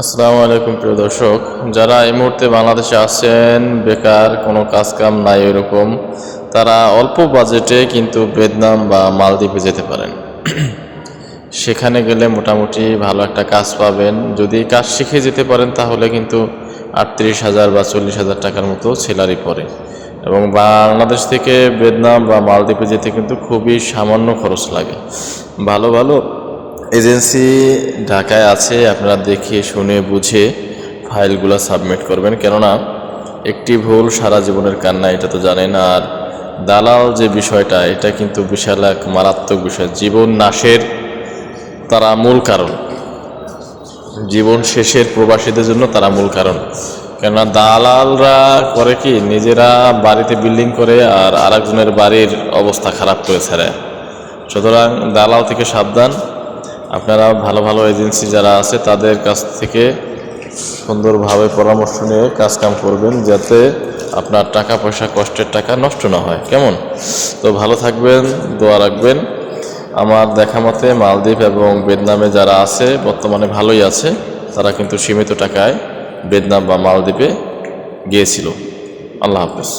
আসসালামু আলাইকুম প্রিয় দর্শক, যারা এই মুহূর্তে বাংলাদেশে আছেন, বেকার, কোনো কাজ কাম নাই এরকম, তারা অল্প বাজেটে কিন্তু ভিয়েতনাম বা মালদ্বীপে যেতে পারেন। সেখানে গেলে মোটামুটি ভালো একটা কাজ পাবেন। যদি কাজ শিখে যেতে পারেন তাহলে কিন্তু ৩৮,০০০ বা ৪০,০০০ টাকার মতো স্যালারি পড়ে, এবং বাংলাদেশ থেকে ভিয়েতনাম বা মালদ্বীপে যেতে কিন্তু খুবই সামান্য খরচ লাগে। ভালো ভালো এজেন্সি ঢাকায় আছে, আপনারা দেখে শুনে বুঝে ফাইলগুলো সাবমিট করবেন, কেননা একটি ভুল সারা জীবনের কান্না, এটা তো জানেন। আর দালাল যে বিষয়টা, এটা কিন্তু বিশাল এক মারাত্মক বিষয়। জীবন নাশের তারা মূল কারণ, জীবন শেষের প্রবাসীদের জন্য তারা মূল কারণ। কেননা দালালরা করে কি, নিজেরা বাড়িতে বিল্ডিং করে আর আরেকজনের বাড়ির অবস্থা খারাপ করে ছাড়ে। সুতরাং দালাল থেকে সাবধান। আপনারা ভালো ভালো এজেন্সি যারা আছে তাদের কাছ থেকে সুন্দরভাবে পরামর্শ নিয়ে কাজকাম করবেন, যাতে আপনার টাকা পয়সা, কষ্টের টাকা নষ্ট না হয়। কেমন? তো ভালো থাকবেন, দোয়া রাখবেন। আমার দেখা মতে মালদ্বীপ এবং ভিয়েতনামে যারা আছে বর্তমানে ভালোই আছে, তারা কিন্তু সীমিত টাকায় ভিয়েতনাম বা মালদ্বীপে গিয়েছিল। আল্লাহ হাফেজ।